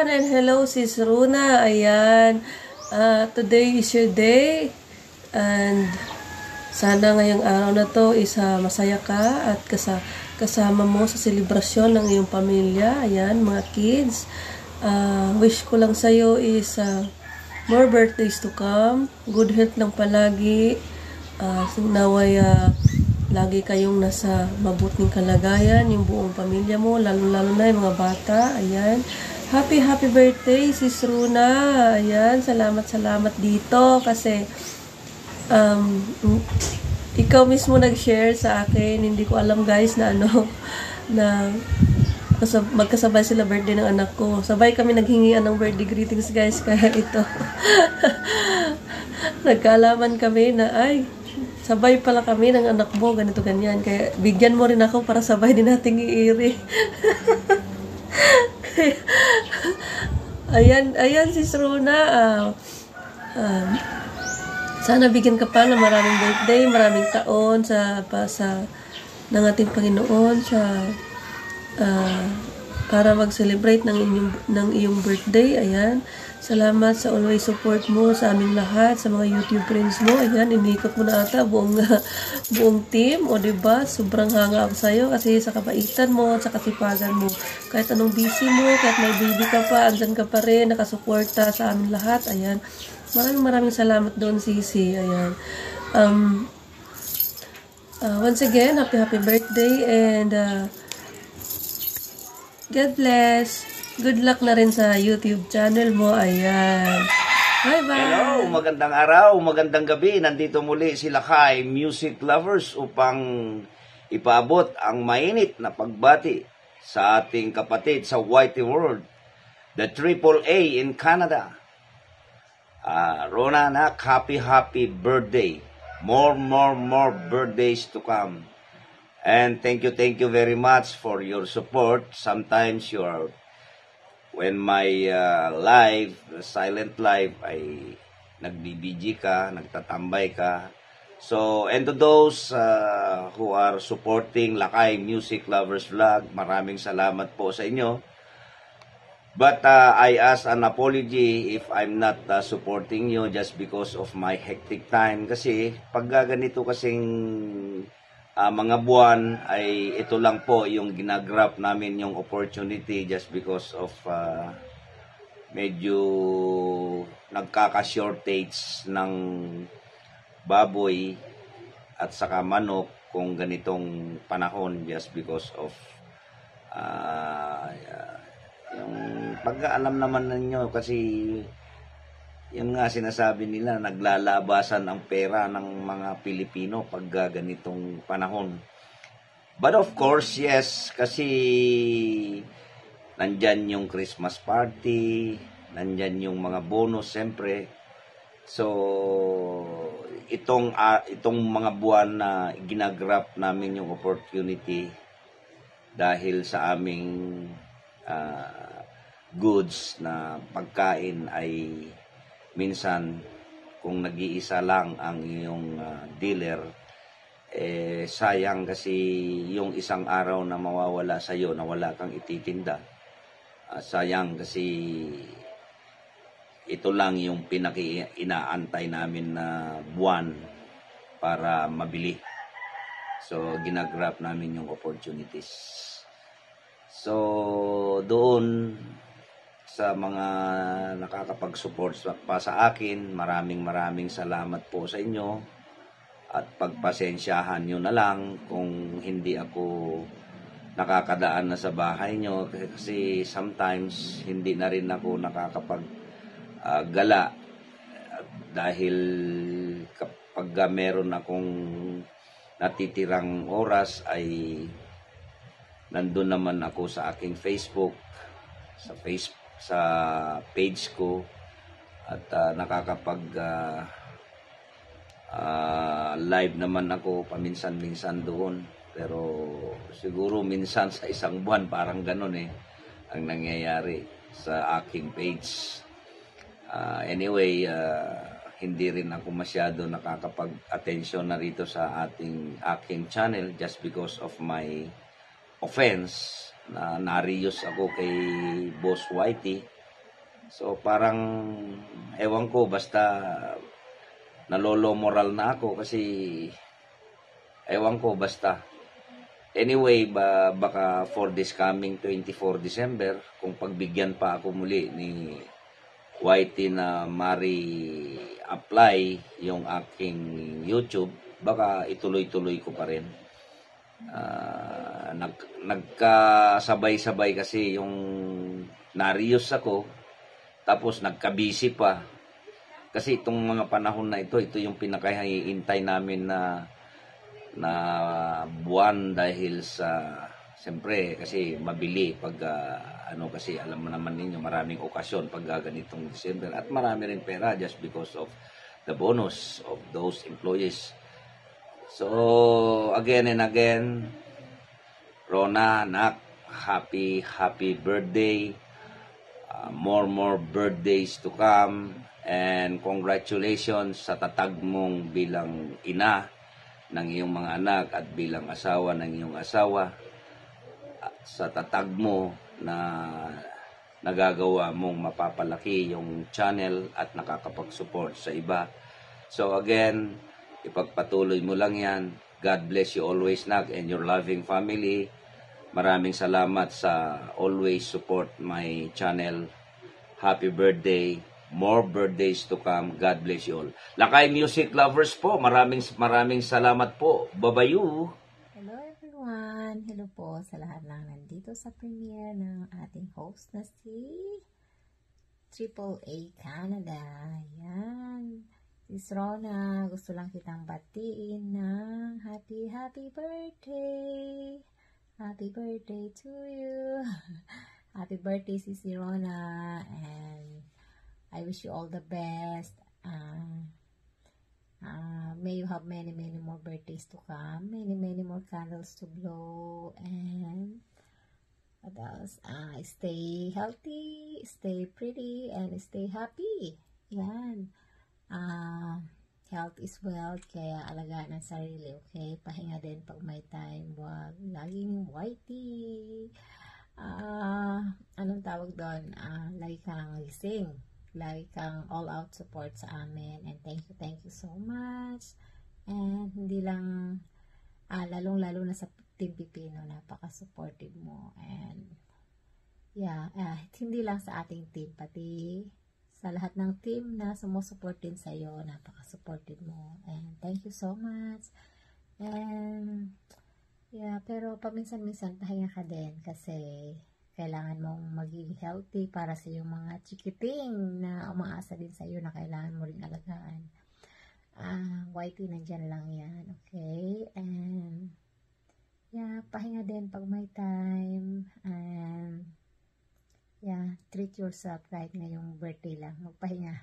everyone and hello Sis Runa. Ayan, today is your day and sana ngayong araw na to masaya ka at kasama mo sa selebrasyon ng iyong pamilya. Ayan, mga kids. Wish ko lang sa'yo is more birthdays to come. Good health lang palagi. Naway lagi kayong nasa mabuting kalagayan, yung buong pamilya mo, lalo-lalo na yung mga bata. Ayan. Happy birthday, Sis Runa. Ayan, salamat dito kasi ikaw mismo nag-share sa akin. Hindi ko alam guys na na magkasabay sila birthday ng anak ko. Sabay kami naghingian ng birthday greetings guys, kaya ito. Nagkaalaman kami na sabay pala kami ng anak mo, ganito ganyan. Kaya bigyan mo rin ako para sabay din nating iiri. ayan Sis Runa. Sana bigyan ka pa ng maraming birthday, maraming taon ng ating Panginoon para mag-celebrate ng iyong birthday. Ayan. Salamat sa always support mo sa aming lahat, sa mga YouTube friends mo. Ayan, inikot mo na ata buong team. O diba, sobrang hanga ako sa'yo kasi sa kabaitan mo at sa kasipagan mo. Kahit anong busy mo, kahit may baby ka pa, andyan ka pa rin, nakasuporta sa aming lahat. Ayan. Maraming salamat doon, Sisi. Ayan. Once again, happy birthday and God bless. Good luck na rin sa YouTube channel mo. Ayan. Bye-bye. Hello, magandang araw, magandang gabi. Nandito muli sila kay Music Lovers upang ipaabot ang mainit na pagbati sa ating kapatid sa Whitey World, the AAA in Canada. Rona, happy birthday. More birthdays to come. And thank you very much for your support. Sometimes when my silent live ay nagbibiji ka, nagtatambay ka. So, and to those who are supporting Lakay Music Lovers Vlog, maraming salamat po sa inyo. But I ask an apology if I'm not supporting you just because of my hectic time. Kasi pag ganito kasing mga buwan ay ito lang po yung ginagrab namin yung opportunity just because of medyo nagkaka-shortage ng baboy at saka manok kung ganitong panahon just because of yung pag-alam naman ninyo kasi yun nga sinasabi nila, naglalabasan ang pera ng mga Pilipino pag ganitong panahon. But of course, yes, kasi nandyan yung Christmas party, nandyan yung mga bonus, siyempre. So, itong mga buwan na ginagrab namin yung opportunity dahil sa aming goods na pagkain ay minsan, kung nag-iisa lang ang iyong dealer, sayang kasi yung isang araw na mawawala sa iyo na wala kang ititinda. Sayang kasi ito lang yung inaantay namin na buwan para mabili. So, ginagrab namin yung opportunities. So, doon sa mga nakakapag-support pa sa akin, maraming salamat po sa inyo at pagpasensyahan nyo na lang kung hindi ako nakakadaan na sa bahay nyo kasi sometimes hindi na rin ako nakakapag-gala dahil kapag meron akong natitirang oras ay nandun naman ako sa aking Facebook, sa page ko at nakakapag live naman ako paminsan-minsan doon, pero siguro minsan sa isang buwan parang ganun ang nangyayari sa aking page. Anyway, hindi rin ako masyado nakakapag-atensyon na rito sa aking channel just because of my offense na nariyos ako kay Boss Whitey So parang ewan ko, basta nalolo moral na ako kasi ewan ko, basta. Anyway, baka for this coming 24 December, kung pagbigyan pa ako muli ni Whitey na apply yung aking YouTube, baka ituloy-tuloy ko pa rin. Nagkasabay-sabay kasi yung narius ako, tapos nagka-busy pa. Kasi itong mga panahon na ito yung pinakahihintay namin na buwan dahil sa siyempre kasi mabili pag kasi alam mo naman ninyo maraming okasyon pag ganitong December at marami rin pera just because of the bonus of those employees. So again and again, Rona, anak, happy birthday. More birthdays to come, and congratulations sa tatag mong bilang ina ng iyong mga anak at bilang asawa ng iyong asawa, at sa tatag mo na nagagawa mong mapapalaki yung channel at nakakapag-support sa iba. So again, ipagpatuloy mo lang yan. God bless you always, Nak, and your loving family. Maraming salamat sa always support my channel. Happy birthday. More birthdays to come. God bless you all. Lakay Music Lovers po, maraming salamat po. Babayu. Hello everyone! Hello po sa lahat ng nandito sa premiere ng ating host na si AAA Canada. Yan. Sis Rona, gusto lang kitang batiin ng happy birthday! Happy birthday to you! Happy birthday, Sis Rona, and I wish you all the best. May you have many more birthdays to come, many more candles to blow, and what else? Stay healthy, stay pretty, and stay happy. Yan. Health is wealth, kaya alagaan ang sarili, okay? Pahinga din pag may time. Wag laging whitey. Anong tawag doon? Lagi kang gising. Lagi kang all-out support sa amin. And thank you so much. And hindi lang, lalong-lalo na sa Team Pipino, napaka-supportive mo. And, yeah, hindi lang sa ating team, pati sa lahat ng team na sumusuport din sa'yo, napaka-supportive mo. And thank you so much. And, yeah, pero paminsan-minsan pahinga ka din kasi kailangan mong maging healthy para sa yung mga chikiting na umaasa din sa iyo na kailangan mo ring alagaan. Whitey, nandyan lang yan, okay? And, yeah, pahinga din pag may time. And, yeah, treat yourself kahit ngayong birthday lang. Magpahinga.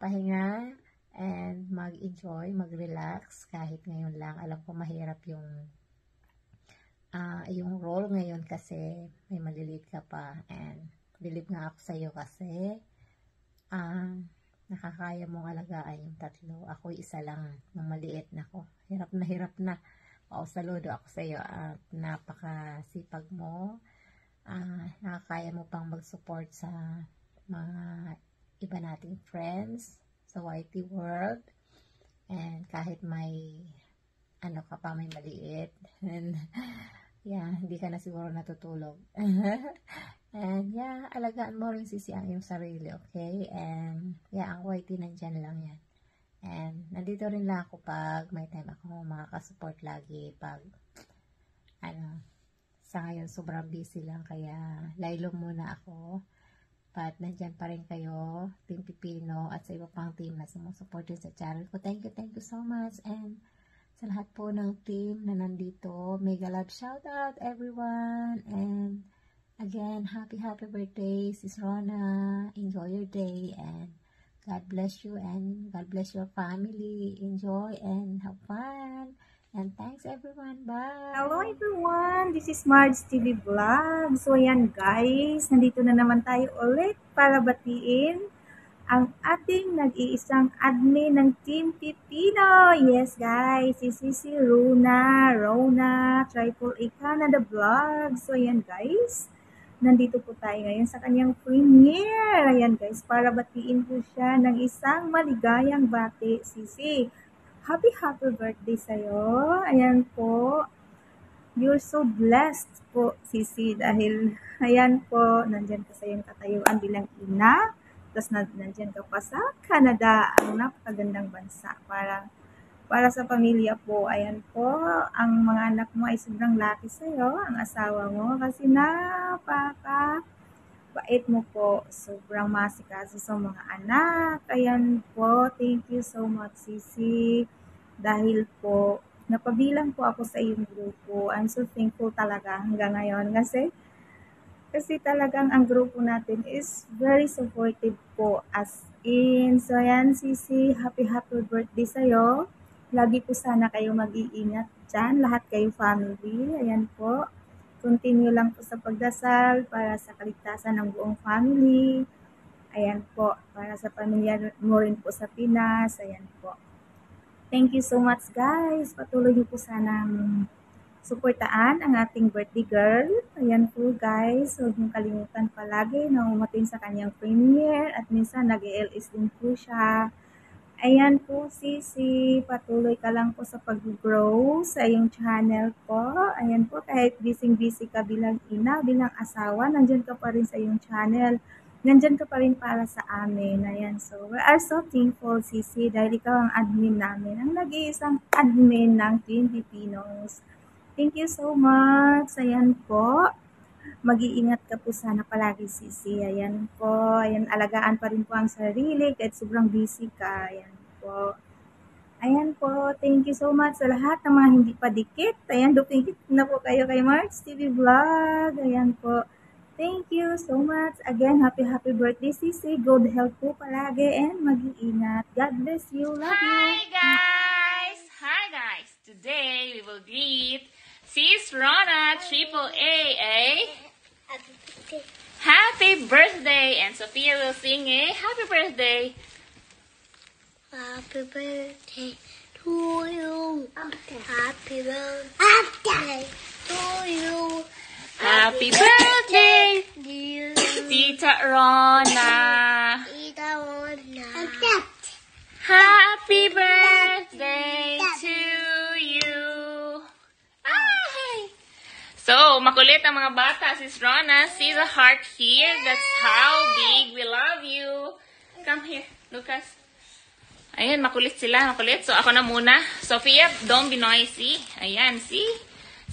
Pahinga and mag-enjoy, mag-relax kahit ngayon lang. Alam ko mahirap yung role ngayon kasi may maliliit ka pa, and believe nga ako sa iyo kasi nakakaya mong alagaan yung tatlo. Ako isa lang ng maliit na ko. Hirap na. Saludo ako sa iyo at napakasipag mo. Nakakaya mo pang mag-support sa mga iba nating friends sa Whitey World, and kahit may ka pa, may maliit, and yeah, hindi ka na siguro natutulog. And yeah, alagaan mo rin ang iyong sarili, okay? And yeah, ang Whitey nandyan lang yan. And nandito rin lang ako pag may time ako makakasupport lagi pag sa ngayon sobrang busy lang, kaya laylo muna ako. But nandyan pa rin kayo, Team Pipino, at sa iba pang team na sumusupport din sa channel ko. Thank you so much. And sa lahat po ng team na nandito, mega love shout out everyone. And again, happy birthday, Sis Rona. Enjoy your day and God bless you and God bless your family. Enjoy and have fun. And thanks everyone. Bye! Hello everyone! This is Marge TV Vlog. So ayan guys, nandito na naman tayo ulit para batiin ang ating nag-iisang admin ng Team Pipino. Yes guys, si Rona, AAA Canada Vlog. So ayan guys, nandito po tayo ngayon sa kanyang premiere. Ayan guys, para batiin po siya ng isang maligayang bati. Sisi, happy birthday sa'yo. Ayan po. You're so blessed po, Sisi, dahil ayan po, nandyan ka sa iyong katayuan bilang ina. Tapos nandyan ka pa sa Canada, ang napakagandang bansa. Para sa pamilya po, ayan po, ang mga anak mo ay sobrang lucky sa'yo, ang asawa mo, kasi bait mo po, sobrang masikaso sa mga anak. Ayan po, thank you so much, Sisi, dahil po, napabilang po ako sa iyong grupo. I'm so thankful talaga hanggang ngayon, kasi talagang ang grupo natin is very supportive po, as in. So, ayan, Sisi, happy birthday sa'yo. Lagi po sana kayo mag-iingat dyan, lahat kayo family. Ayan po. Continue lang po sa pagdasal para sa kaligtasan ng buong family. Ayan po. Para sa pamilya mo rin po sa Pinas. Ayan po. Thank you so much, guys. Patuloy niyo po sanang suportaan ang ating birthday girl. Ayan po, guys. Huwag niyong kalimutan palagi na umatin sa kanyang premiere at minsan nag-LS din po siya. Ayan po, Sisi, patuloy ka lang po sa pag-grow sa iyong channel po. Ayan po, kahit busy ka bilang ina, bilang asawa, nandyan ka pa rin sa iyong channel. Nandyan ka pa rin para sa amin. Ayan, so we are so thankful, Sisi, dahil ikaw ang admin namin, ang nag-iisang admin ng Team Pipinos. Thank you so much. Ayan po. Mag-iingat ka po sana palagi, Sisi. Ayan po. Ayan, alagaan pa rin po ang sarili kahit sobrang busy ka. Ayan po. Ayan po. Thank you so much sa lahat ng mga hindi pa dikit. Ayan, dukit na po kayo kay March TV Vlog. Ayan po. Thank you so much. Again, happy birthday, Sisi. Good health po palagi and mag-iingat. God bless you. Love you. Hi guys! Today we will greet Sis Rona AAA. Happy birthday! And Sophia will sing a happy birthday. Happy birthday to you. Happy birthday to you. Happy birthday, Dear Tita Rona. Ida Rona. Happy birthday to you. Ay! So, makulit ang mga bata. Sis Rona, see the heart here? That's how big we love you. Come here, Lucas. Ayan, makulit sila, makulit. So, ako na muna. Sophia, don't be noisy. Ayan, see?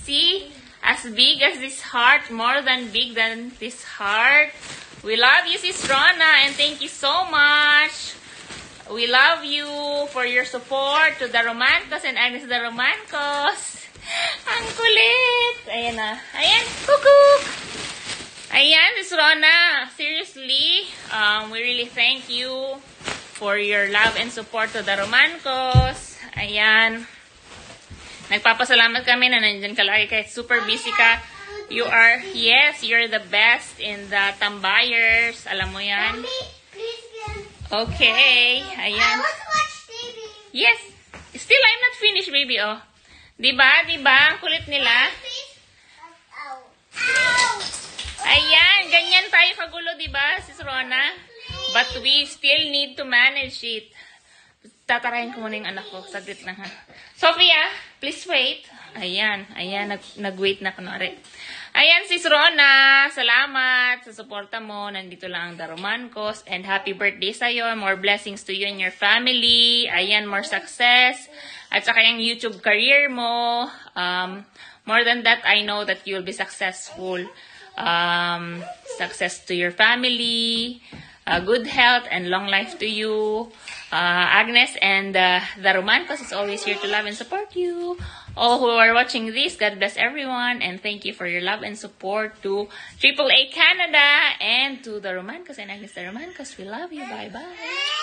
See? As big as this heart, more than big than this heart. We love you, Sis Rona, and thank you so much. We love you for your support to the Romancos and Agnes the Romancos. Ang kulit! Ayan na. Ayan, kukuk! Ayan, Sis Rona, seriously, we really thank you for your love and support to the Romancos. Ayan. Nagpapasalamat kami na nandiyan ka lagi kahit super busy ka. You're the best in the tambayers. Alam mo yan? Okay. Ayan. Yes. Still, I'm not finished, baby, oh. Diba? Ang kulit nila. Ayan. Ganyan tayo kagulo, diba, Sis Rona? But we still need to manage it. Tatarahin ko muna yung anak ko. Saglit lang, ha. Sophia, please wait. Ayan. Nag-wait na kunwari. Ayan, Sis Rona. Salamat sa suporta mo. Nandito lang ang The Romancos. And happy birthday sa'yo. More blessings to you and your family. Ayan, more success. At saka yung YouTube career mo. More than that, I know that you'll be successful. Success to your family. Good health and long life to you. Agnes and the Romancos is always here to love and support you. All who are watching this, God bless everyone, and thank you for your love and support to AAA Canada and to the Romancos and Agnes the Romancos. We love you. Bye-bye.